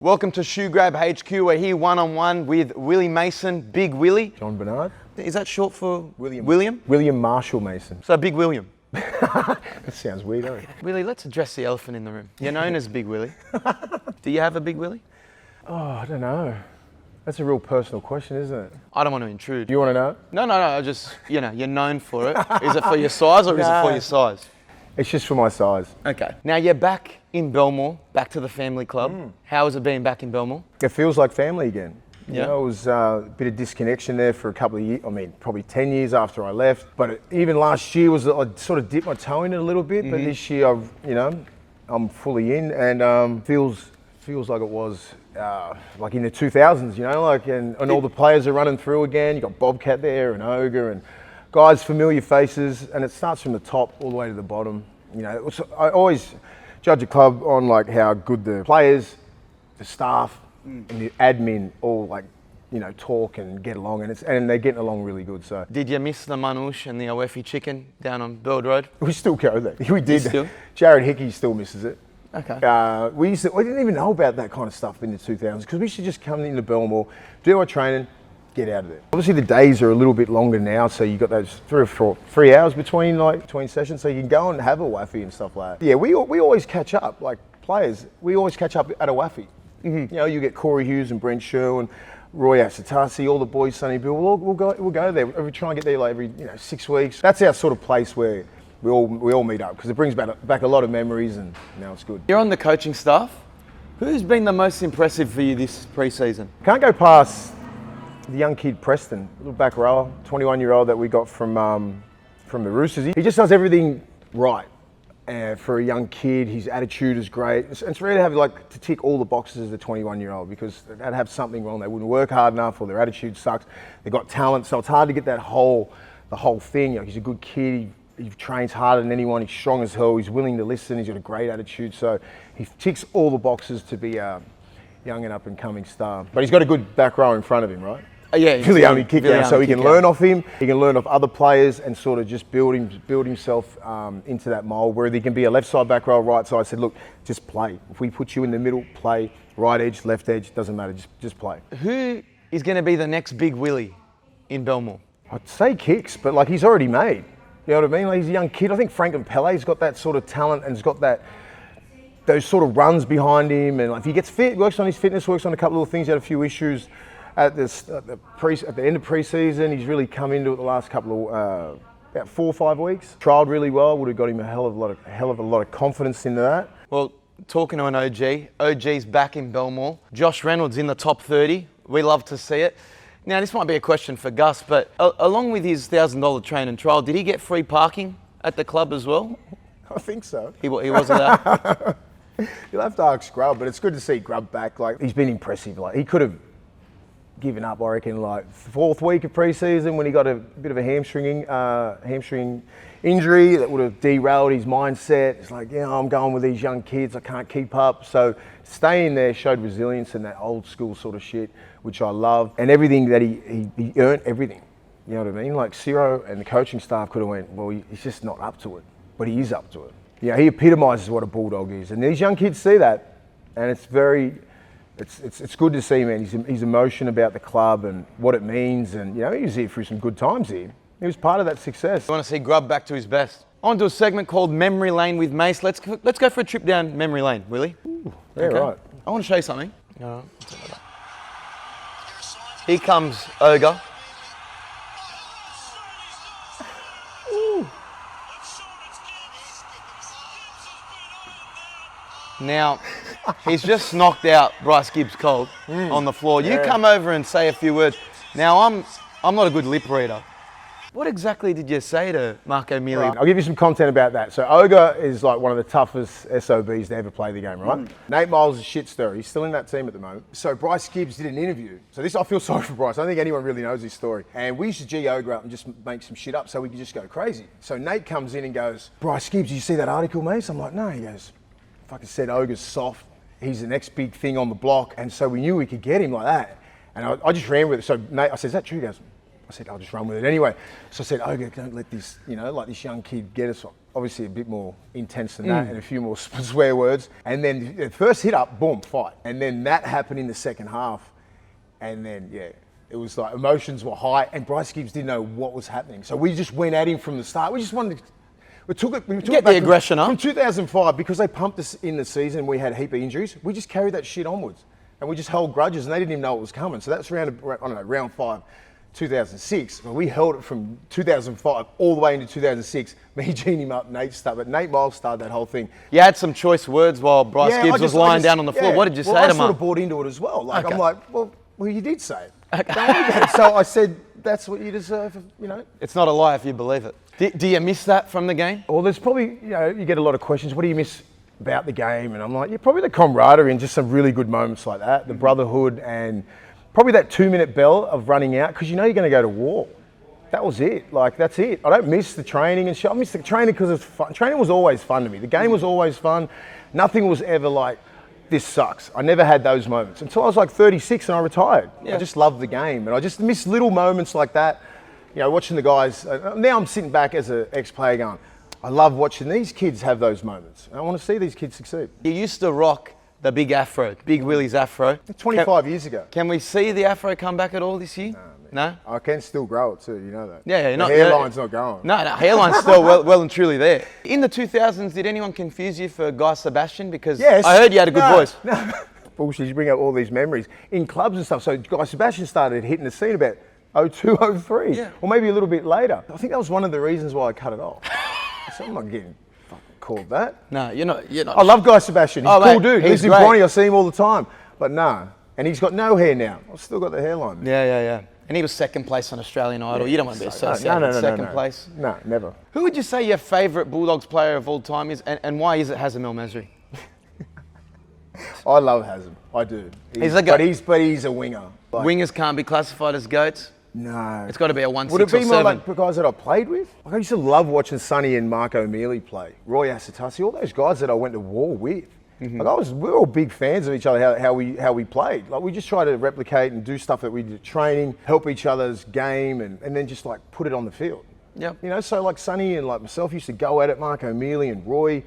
Welcome to Shoe Grab HQ. We're here one-on-one with Wille Mason, Big Willie. Jon-Bernard. Is that short for William? William Marshall Mason. So Big William. That sounds weird, doesn't it? Willie, let's address the elephant in the room. You're known as Big Willie. Do you have a Big Willie? Oh, I don't know. That's a real personal question, isn't it? I don't want to intrude. You want to know? No. I just, you're known for it. Is it for your size or is it for your size? It's just for my size. Okay. Now you're back in Belmore, back to the family club. How has it been back in Belmore? It feels like family again. Yeah. You know, it was a bit of disconnection there for a couple of years. I mean, probably 10 years after I left. But even last year I sort of dipped my toe in it a little bit. But this year, I'm fully in, and feels like it was like in the 2000s. And all the players are running through again. You got Bobcat there and Ogre and guys, familiar faces, and it starts from the top all the way to the bottom. I always judge a club on like how good the players, the staff, and the admin all talk and get along, and they're getting along really good. So, did you miss the manouche and the Awefi chicken down on Bird Road? We still go there. We did. Still? Jared Hickey still misses it. Okay. We didn't even know about that kind of stuff in the 2000s because we used to just come into Belmore, do our training, get out of there. Obviously the days are a little bit longer now, so you got those 3 hours between sessions, so you can go and have a waffy and stuff like that. Yeah, we always catch up, like players. We always catch up at a waffy. You get Corey Hughes and Brent Sherwin, Roy Asatasi, all the boys, Sonny Bill. We'll go there. We try and get there like every 6 weeks. That's our sort of place where we all meet up because it brings back a lot of memories, and now it's good. You're on the coaching staff. Who's been the most impressive for you this pre-season? Can't go past the young kid Preston, little back rower, 21-year-old that we got from the Roosters. He just does everything right. For a young kid, his attitude is great. It's rare to have to tick all the boxes as a 21-year-old because they'd have something wrong. They wouldn't work hard enough, or their attitude sucks. They've got talent, so it's hard to get the whole thing. He's a good kid. He trains harder than anyone. He's strong as hell. He's willing to listen. He's got a great attitude. So he ticks all the boxes to be a young and up-and-coming star. But he's got a good back row in front of him, right? Yeah, Really only kick out, so he can learn off him. He can learn off other players and sort of just build himself into that mold where he can be a left side back row, right side. I said, look, just play. If we put you in the middle, play. Right edge, left edge, doesn't matter. Just play. Who is going to be the next Big Willie in Belmore? I'd say Kicks, but he's already made. You know what I mean? He's a young kid. I think Franklin Pelle's got that sort of talent and has got those sort of runs behind him. And if he gets fit, works on his fitness, works on a couple of little things. He had a few issues at the end of pre-season. He's really come into it the last couple of about 4 or 5 weeks. Trialled really well. Would have got him a hell of a lot of confidence into that. Well, talking to an OG's back in Belmore. Josh Reynolds in the top 30. We love to see it. Now, this might be a question for Gus, but along with his $1,000 train and trial, did he get free parking at the club as well? I think so. He wasn't that. You'll have to ask Grub, but it's good to see Grub back. He's been impressive. He could have given up, I reckon, 4th week of pre-season when he got a bit of a hamstring injury that would have derailed his mindset. It's I'm going with these young kids, I can't keep up. So staying there showed resilience and that old school sort of shit, which I love. And everything that he earned everything. You know what I mean? Ciro and the coaching staff could have went, well, he's just not up to it, but he is up to it. Yeah, he epitomises what a Bulldog is. And these young kids see that, and it's good to see, man. His emotion about the club and what it means, and he was here through some good times here. He was part of that success. I want to see Grub back to his best. On to a segment called Memory Lane with Mase. Let's go for a trip down memory lane, Willie. Ooh, yeah, okay. Right. I want to show you something. Here comes Ogre. Ooh. Now, he's just knocked out Bryce Gibbs cold on the floor. You come over and say a few words. Now, I'm not a good lip reader. What exactly did you say to Marco Mealy? Right. I'll give you some content about that. So Ogre is one of the toughest SOBs to ever play the game, right? Nate Miles is a shit stirrer. He's still in that team at the moment. So Bryce Gibbs did an interview. So I feel sorry for Bryce. I don't think anyone really knows his story. And we used to G Ogre up and just make some shit up so we could just go crazy. So Nate comes in and goes, Bryce Gibbs, did you see that article, mate? I'm like, no. He goes, fucking said Ogre's soft. He's the next big thing on the block. And so we knew we could get him like that. And I just ran with it. So Nate, I said, is that true? He goes, I said, I'll just run with it anyway. So I said, okay, don't let this, like this young kid get us. Obviously a bit more intense than that and a few more swear words. And then the first hit up, boom, fight. And then that happened in the second half. And then, it was like emotions were high and Bryce Gibbs didn't know what was happening. So we just went at him from the start. We just wanted to, we took it get the aggression up. From 2005, because they pumped us in the season, we had a heap of injuries. We just carried that shit onwards. And we just held grudges and they didn't even know it was coming. So that's round 5. 2006. We held it from 2005 all the way into 2006. Me, Gene him up, Nate started. But Nate Miles started that whole thing. You had some choice words while Bryce Gibbs was lying down on the floor. What did you say to him? I sort of bought into it as well. Like, okay. I'm like, well, you did say it. Okay. Don't worry about it. So I said, that's what you deserve, It's not a lie if you believe it. Do you miss that from the game? Well, there's probably, you get a lot of questions. What do you miss about the game? And I'm like, probably the camaraderie and just some really good moments like that. The brotherhood and probably that 2-minute bell of running out, because you're going to go to war. That was it. Like, that's it. I don't miss the training and shit. I miss the training because it's fun. Training was always fun to me. The game was always fun. Nothing was ever like, this sucks. I never had those moments until I was like 36 and I retired. Yeah. I just loved the game. And I just miss little moments like that. Watching the guys. Now I'm sitting back as an ex-player going, I love watching these kids have those moments. And I want to see these kids succeed. You used to rock the big afro, Big Willie's afro. 25 years ago. Can we see the afro come back at all this year? No? I can still grow it too, you know that. Yeah, the hairline's not going. No, hairline's still well and truly there. In the 2000s, did anyone confuse you for Guy Sebastian? Because yes. I heard you had a good voice. No. Bullshit, you bring up all these memories in clubs and stuff. So Guy Sebastian started hitting the scene about 02, 03, or maybe a little bit later. I think that was one of the reasons why I cut it off. So I'm not getting called that. No, you're not. I love Guy Sebastian. He's a cool dude. He's in Bronny. I see him all the time. But no. And he's got no hair now. I've still got the hairline. Yeah. And he was second place on Australian Idol. You don't want to be associated with second place. No, never. Who would you say your favourite Bulldogs player of all time is, and why is it Hazem El Mesri? I love Hazem. I do. He's a goat. But he's a winger. Wingers can't be classified as goats? No. It's got to be a 1, Would 6 it be or more 7. like the guys that I played with? Like I used to love watching Sonny and Marco Mealy play. Roy Asatasi, all those guys that I went to war with. Mm-hmm. Like we were all big fans of each other, how we played. Like we just try to replicate and do stuff that we did training, help each other's game and then just like put it on the field. Yep. So like Sonny and like myself used to go at it, Marco Mealy and Roy.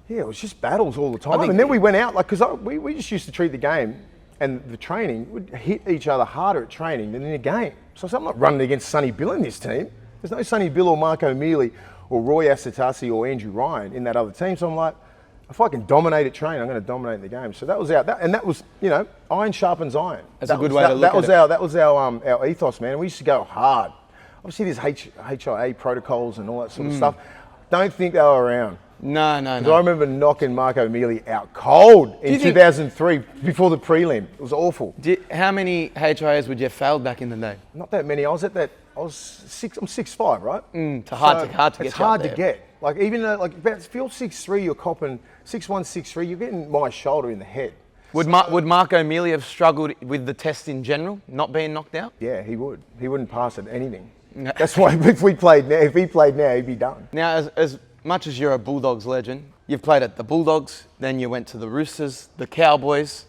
Yeah, it was just battles all the time. And then we went out, like, because we just used to treat the game and the training, we'd hit each other harder at training than in a game. So I'm not running against Sonny Bill in this team. There's no Sonny Bill or Marco Mealy or Roy Asatasi or Andrew Ryan in that other team. So I'm like, if I can dominate at training, I'm going to dominate the game. So that was that was, iron sharpens iron. That's a good way to look at it. That was our ethos, man. We used to go hard. Obviously there's HIA protocols and all that sort of stuff. Don't think they were around. No. I remember knocking Marco Mealy out cold in 2003 before the prelim. It was awful. How many HIAs would you have failed back in the day? Not that many. I'm 6'5", right? It's hard to get. It's hard to get. Like even though, like if you're 6'3", you're copping 6'1", 6'3", you're getting my shoulder in the head. Would Marco Mealy have struggled with the test in general, not being knocked out? Yeah, he would. He wouldn't pass at anything. That's why if he played now, he'd be done. Now, as much as you're a Bulldogs legend, you've played at the Bulldogs, then you went to the Roosters, the Cowboys,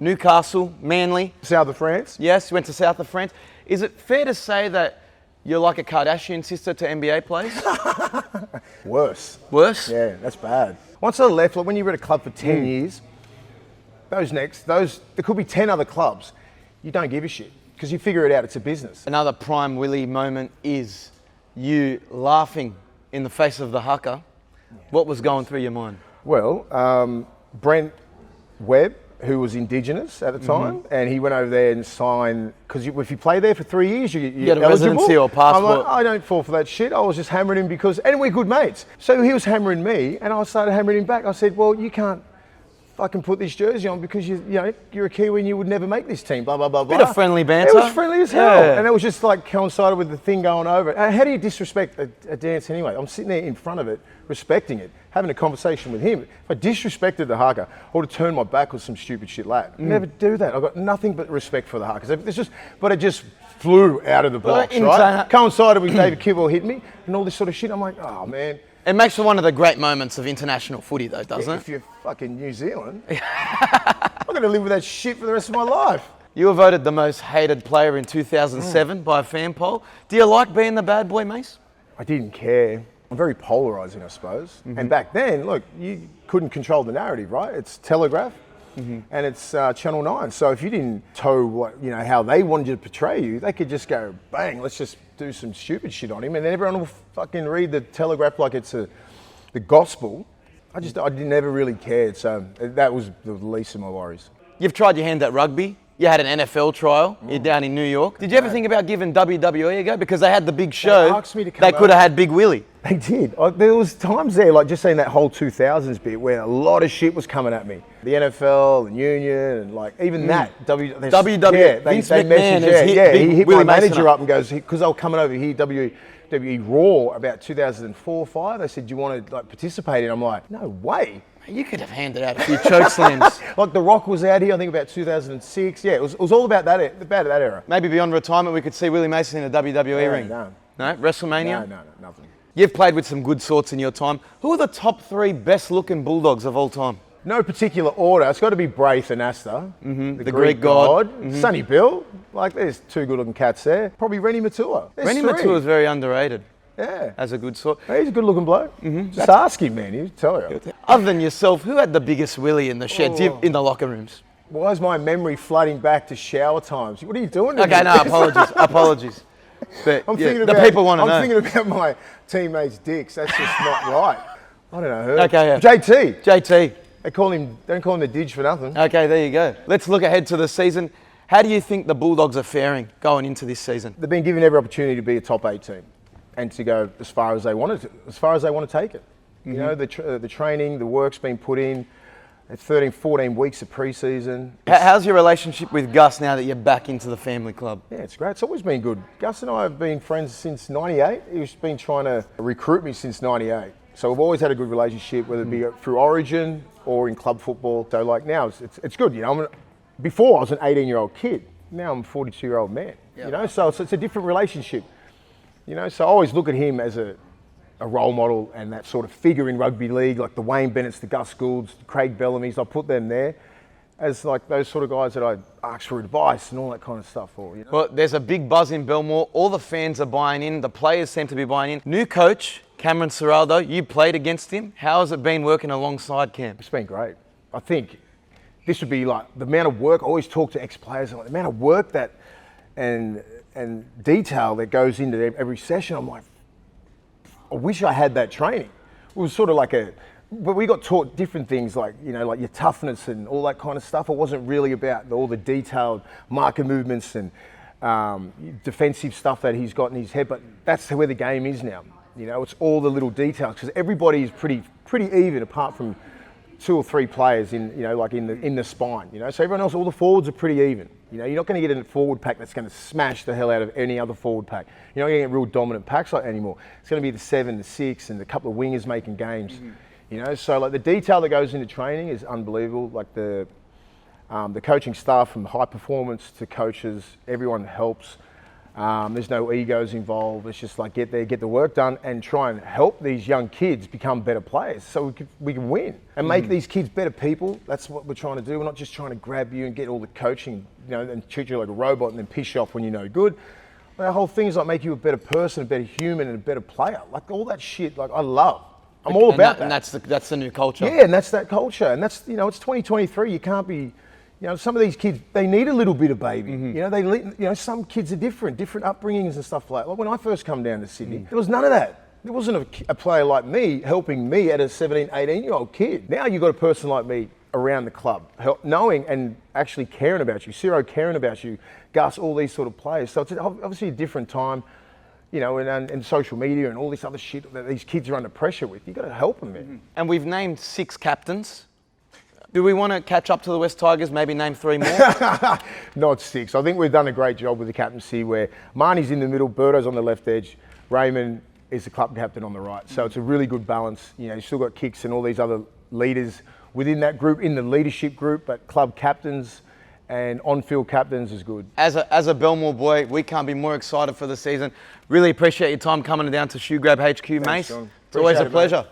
Newcastle, Manly. South of France? Yes, you went to South of France. Is it fair to say that you're like a Kardashian sister to NBA players? Worse. Worse? Yeah, that's bad. Once I left, like when you were at a club for 10 years, there could be 10 other clubs. You don't give a shit because you figure it out, it's a business. Another prime Willie moment is you laughing in the face of the haka. What was going through your mind? Well, Brent Webb, who was Indigenous at the time, and he went over there and signed, because if you play there for 3 years, you get a residency or passport. I'm like, I don't fall for that shit. I was just hammering him and we're good mates. So he was hammering me, and I started hammering him back. I said, well, you can't fucking put this jersey on because you're a Kiwi and you would never make this team, blah, blah, blah, blah. Bit of friendly banter. It was friendly as hell. Yeah. And it was just like coincided with the thing going over. How do you disrespect a dance anyway? I'm sitting there in front of it, respecting it, having a conversation with him. If I disrespected the haka, I would have turned my back with some stupid shit like that. Never do that. I've got nothing but respect for the hakas. But it just flew out of the box, right? Coincided with David Kibble hit me and all this sort of shit. I'm like, oh man. It makes for one of the great moments of international footy though, doesn't it? If you're fucking New Zealand, I'm going to live with that shit for the rest of my life. You were voted the most hated player in 2007 by a fan poll. Do you like being the bad boy, Mase? I didn't care. I'm very polarizing, I suppose. And back then, look, you couldn't control the narrative, right? It's Telegraph and it's Channel 9. So if you didn't toe how they wanted you to portray you, they could just go, bang, let's just do some stupid shit on him. And then everyone will fucking read the Telegraph like it's the gospel. I never really cared. So that was the least of my worries. You've tried your hand at rugby. You had an NFL trial. You're down in New York. Did you ever think about giving WWE a go? Because they had the big show. They asked me to come They could have had Big Willie. They did. There was times there, like just saying that whole 2000s bit, where a lot of shit was coming at me. The NFL and Union and like even that. WWE. Yeah, Vince they McMahon messaged, he hit Wille my Mason manager up and goes, because they were coming over here, WWE Raw about 2004 or 5. They said, do you want to like participate? And I'm like, no way. You could have handed out a few choke slams. Like The Rock was out here, I think about 2006. Yeah, it was all about that era. Maybe beyond retirement, we could see Wille Mason in a WWE ring. No. No? WrestleMania? No, nothing. You've played with some good sorts in your time. Who are the top 3 best-looking Bulldogs of all time? No particular order. It's got to be Braith and Asta, the Greek god. Sonny Bill. Like, there's 2 good-looking cats there. Probably Rennie Matua. Rennie Matua is very underrated. Yeah. As a good sort. He's a good-looking bloke. Just ask him, man. He'll tell you. Other than yourself, who had the biggest Willie in the sheds, in the locker rooms? Why is my memory flooding back to shower times? What are you doing? Okay, no, apologies. But people want to know. I'm thinking about my teammates' dicks. That's just not right. I don't know who. Okay, yeah. JT. They don't call him the Didge for nothing. Okay, there you go. Let's look ahead to the season. How do you think the Bulldogs are faring going into this season? They've been given every opportunity to be a top 8 team and to go as far as they want to take it. You know, the training, the work's been put in. It's 13, 14 weeks of pre-season. How's your relationship with Gus now that you're back into the family club? Yeah, it's great. It's always been good. Gus and I have been friends since 98. He's been trying to recruit me since 98. So we've always had a good relationship, whether it be through Origin or in club football. So like now, it's good. You know, before I was an 18-year-old kid. Now I'm a 42-year-old man. Yep. You know, so it's a different relationship. You know, so I always look at him as a role model and that sort of figure in rugby league, like the Wayne Bennett's, the Gus Goulds, the Craig Bellamy's. I put them there as like those sort of guys that I ask for advice and all that kind of stuff for. You know? Well, there's a big buzz in Belmore. All the fans are buying in. The players seem to be buying in. New coach, Cameron Ciraldo, you played against him. How has it been working alongside Cam? It's been great. I think this would be like the amount of work. I always talk to ex-players, like the amount of work that and detail that goes into every session. I'm like, I wish I had that training. It was sort of like but we got taught different things like, you know, like your toughness and all that kind of stuff. It wasn't really about all the detailed marker movements and defensive stuff that he's got in his head, but that's where the game is now. You know, it's all the little details because everybody is pretty even apart from 2 or 3 players in, you know, like in the spine, you know. So everyone else, all the forwards are pretty even. You know, you're not going to get a forward pack that's going to smash the hell out of any other forward pack. You're not going to get real dominant packs like that anymore. It's going to be the 7, the 6, and a couple of wingers making games. You know, so like the detail that goes into training is unbelievable. Like the coaching staff, from high performance to coaches, everyone helps. There's no egos involved. It's just like get there, get the work done, and try and help these young kids become better players so we can win and make these kids better people. That's what we're trying to do. We're not just trying to grab you and get all the coaching, you know, and treat you like a robot and then piss you off when you're no good. Our whole thing is like make you a better person, a better human, and a better player. Like all that shit, like I love. I'm all about that. And that's the new culture. Yeah, and that's that culture. And that's, you know, it's 2023. You can't be. You know, some of these kids, they need a little bit of baby. You know, some kids are different upbringings and stuff like that. Like when I first come down to Sydney, there was none of that. There wasn't a player like me helping me at a 17, 18-year-old kid. Now you've got a person like me around the club, knowing and actually caring about you. Ciro caring about you, Gus, all these sort of players. So it's obviously a different time, you know, and social media and all this other shit that these kids are under pressure with. You've got to help them, man. And we've named 6 captains. Do we want to catch up to the West Tigers, maybe name 3 more? Not 6. I think we've done a great job with the captaincy where Marnie's in the middle, Berto's on the left edge, Raymond is the club captain on the right. So it's a really good balance. You know, you've still got Kicks and all these other leaders within that group, in the leadership group, but club captains and on-field captains is good. As a Belmore boy, we can't be more excited for the season. Really appreciate your time coming down to Shoe Grab HQ, Mase. Thanks, John. It's always a pleasure. Mate.